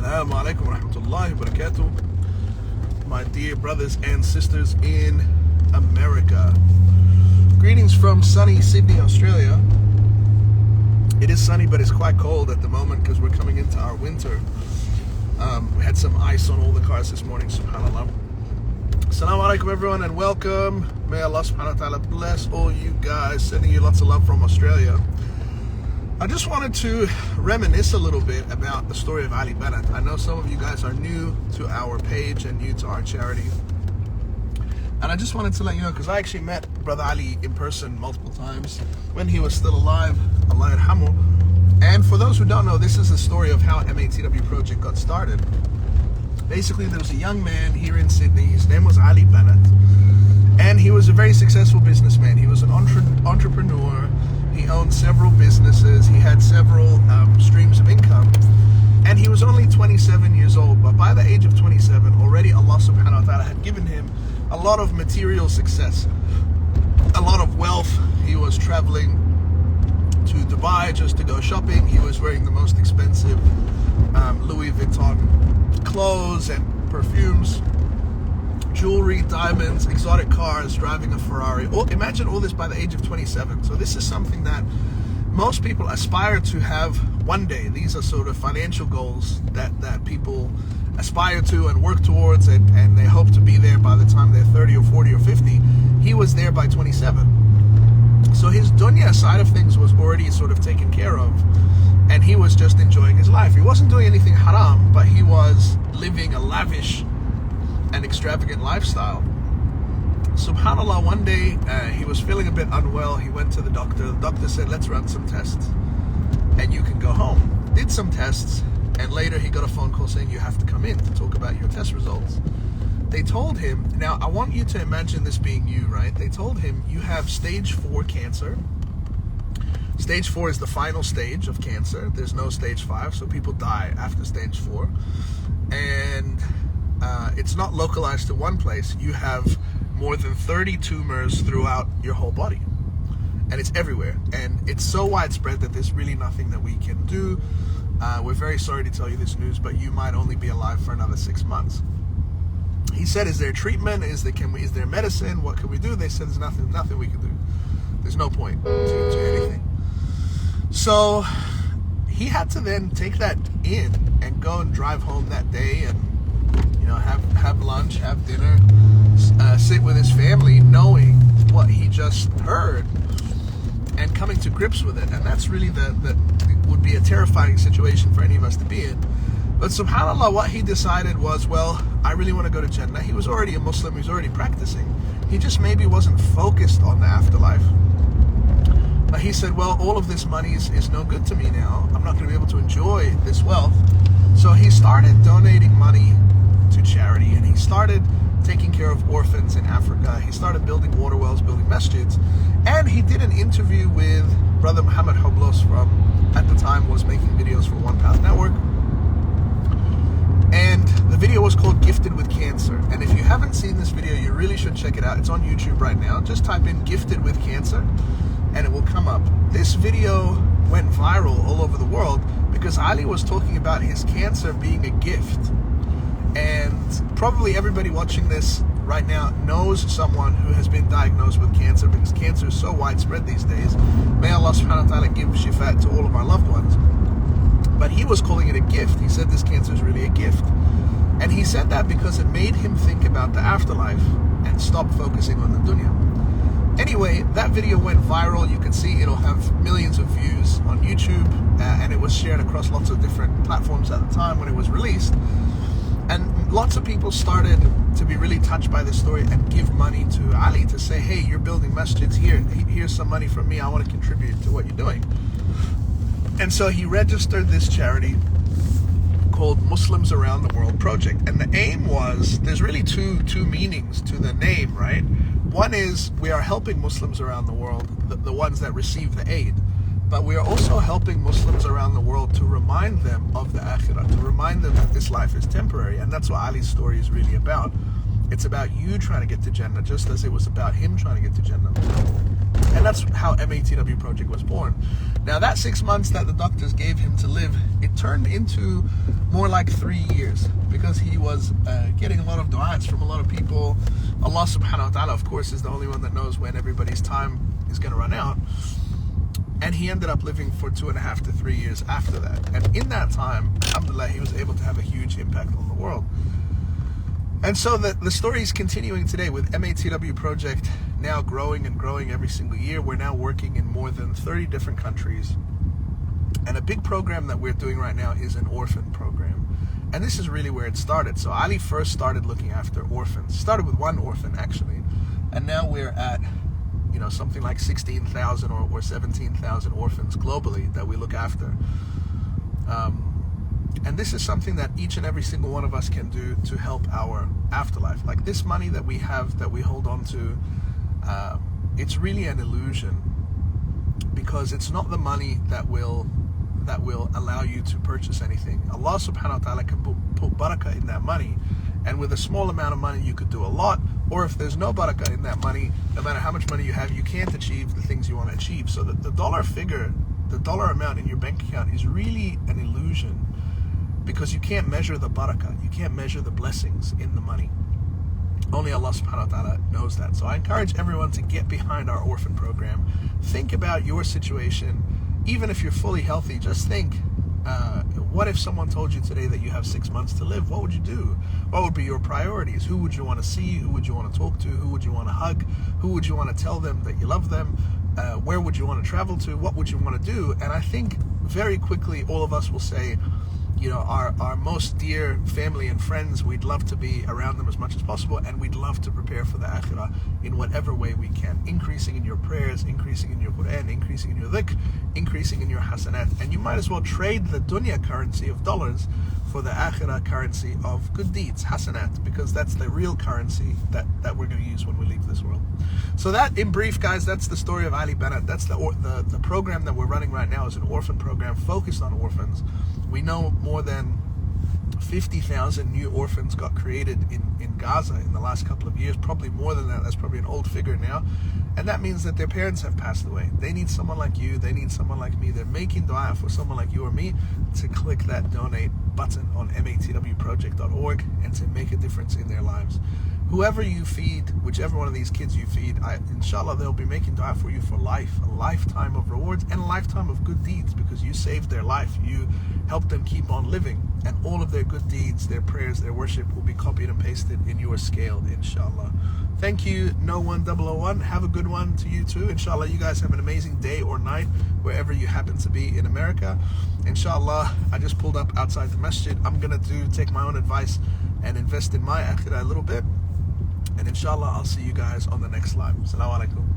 Assalamu alaikum wa rahmatullahi wa barakatuh. My dear brothers and sisters in America. Greetings from sunny Sydney, Australia. It is sunny, but it's quite cold at the moment because we're coming into our winter. We had some ice on all the cars this morning, subhanAllah. Assalamu alaikum everyone and welcome. May Allah subhanahu wa ta'ala bless all you guys. Sending you lots of love from Australia. I just wanted to reminisce a little bit about the story of Ali Banat. I know some of you guys are new to our page and new to our charity. And I just wanted to let you know, because I actually met Brother Ali in person multiple times when he was still alive, Allah yarhamu. And for those who don't know, this is the story of how MATWProject got started. Basically, there was a young man here in Sydney. His name was Ali Banat. And he was a very successful businessman. He was an entrepreneur. He owned several businesses. He had several streams of income. And he was only 27 years old. But by the age of 27, already Allah subhanahu wa ta'ala had given him a lot of material success, a lot of wealth. He was traveling to Dubai just to go shopping. He was wearing the most expensive Louis Vuitton clothes and perfumes, jewelry, diamonds, exotic cars, driving a Ferrari. Imagine all this by the age of 27. So this is something that most people aspire to have one day. These are sort of financial goals that people aspire to and work towards, and they hope to be there by the time they're 30 or 40 or 50. He was there by 27. So his dunya side of things was already sort of taken care of, and he was just enjoying his life. He wasn't doing anything haram, but he was living a lavish and extravagant lifestyle. SubhanAllah, one day he was feeling a bit unwell. He went to the doctor. The doctor said, let's run some tests and you can go home. Did some tests, and later he got a phone call saying you have to come in to talk about your test results. They told him, now I want you to imagine this being you, right? They told him you have stage 4 cancer. Stage 4 is the final stage of cancer. There's no stage 5, so people die after stage 4. And it's not localized to one place. You have more than 30 tumors throughout your whole body. And it's everywhere. And it's so widespread that there's really nothing that we can do. We're very sorry to tell you this news, but you might only be alive for another 6 months. He said, is there treatment? Is there medicine? What can we do? They said, there's nothing we can do. There's no point to anything. So he had to then take that in and go and drive home that day and, you know, have lunch, have dinner, sit with his family, knowing what he just heard and coming to grips with it. And that's really that would be a terrifying situation for any of us to be in. But subhanAllah, what he decided was, well, I really want to go to Jannah. He was already a Muslim, he was already practicing. He just maybe wasn't focused on the afterlife. But he said, well, all of this money is no good to me now. I'm not going to be able to enjoy this wealth. So he started donating money to charity, and he started taking care of orphans in Africa. He started building water wells, building masjids, and he did an interview with Brother Muhammad Hoblos from, at the time, was making videos for One Path Network. And the video was called Gifted with Cancer. And if you haven't seen this video, you really should check it out. It's on YouTube right now. Just type in Gifted with Cancer and it will come up. This video went viral all over the world because Ali was talking about his cancer being a gift. And probably everybody watching this right now knows someone who has been diagnosed with cancer, because cancer is so widespread these days. May Allah subhanahu wa ta'ala give shifa to all of our loved ones. But he was calling it a gift. He said this cancer is really a gift. And he said that because it made him think about the afterlife and stop focusing on the dunya. Anyway, that video went viral. You can see it'll have millions of views on YouTube, and it was shared across lots of different platforms at the time when it was released. And lots of people started to be really touched by this story and give money to Ali to say, hey, you're building masjids here. Here's some money from me. I want to contribute to what you're doing. And so he registered this charity called Muslims Around the World Project. And the aim was, there's really two meanings to the name, right? One is we are helping Muslims around the world, the ones that receive the aid. But we are also helping Muslims around the world to remind them of the akhirah, to remind them that this life is temporary. And that's what Ali's story is really about. It's about you trying to get to Jannah, just as it was about him trying to get to Jannah. And that's how MATWProject was born. Now that 6 months that the doctors gave him to live, it turned into more like 3 years, because he was getting a lot of du'as from a lot of people. Allah subhanahu wa ta'ala, of course, is the only one that knows when everybody's time is going to run out. And he ended up living for 2.5 to 3 years after that. And in that time, alhamdulillah, he was able to have a huge impact on the world. And so the story is continuing today with MATWProject now growing and growing every single year. We're now working in more than 30 different countries. And a big program that we're doing right now is an orphan program. And this is really where it started. So Ali first started looking after orphans. Started with one orphan, actually. And now we're at, something like 16,000 or 17,000 orphans globally that we look after. And this is something that each and every single one of us can do to help our afterlife. Like this money that we have, that we hold on to, it's really an illusion, because it's not the money that will allow you to purchase anything. Allah subhanahu wa ta'ala can put barakah in that money, and with a small amount of money you could do a lot. Or if there's no barakah in that money, no matter how much money you have, you can't achieve the things you want to achieve. So the dollar figure, the dollar amount in your bank account is really an illusion, because you can't measure the barakah, you can't measure the blessings in the money. Only Allah subhanahu wa ta'ala knows that. So I encourage everyone to get behind our orphan program. Think about your situation. Even if you're fully healthy, just think, what if someone told you today that you have 6 months to live? What would you do? What would be your priorities? Who would you want to see? Who would you want to talk to? Who would you want to hug? Who would you want to tell them that you love them? Where would you want to travel to? What would you want to do? And I think very quickly all of us will say, our most dear family and friends, we'd love to be around them as much as possible, and we'd love to prepare for the akhirah in whatever way we can. Increasing in your prayers, increasing in your Quran, increasing in your dhikr, increasing in your hasanat. And you might as well trade the dunya currency of dollars for the akhirah currency of good deeds, hasanat, because that's the real currency that we're going to use when we leave this world. So that, in brief, guys, that's the story of Ali Banat. That's the program that we're running right now is an orphan program focused on orphans. We know more than 50,000 new orphans got created in Gaza in the last couple of years, probably more than that. That's probably an old figure now. And that means that their parents have passed away. They need someone like you. They need someone like me. They're making dua for someone like you or me to click that donate button on MATWProject.org and to make a difference in their lives. Whoever you feed, whichever one of these kids you feed, inshallah, they'll be making dua for you for life, a lifetime of rewards and a lifetime of good deeds, because you saved their life. You helped them keep on living, and all of their good deeds, their prayers, their worship will be copied and pasted in your scale, inshallah. Thank you, No1001. Have a good one to you too. Inshallah, you guys have an amazing day or night wherever you happen to be in America. Inshallah, I just pulled up outside the masjid. I'm going to take my own advice and invest in my akhirah a little bit. And inshallah, I'll see you guys on the next live. Assalamu alaikum.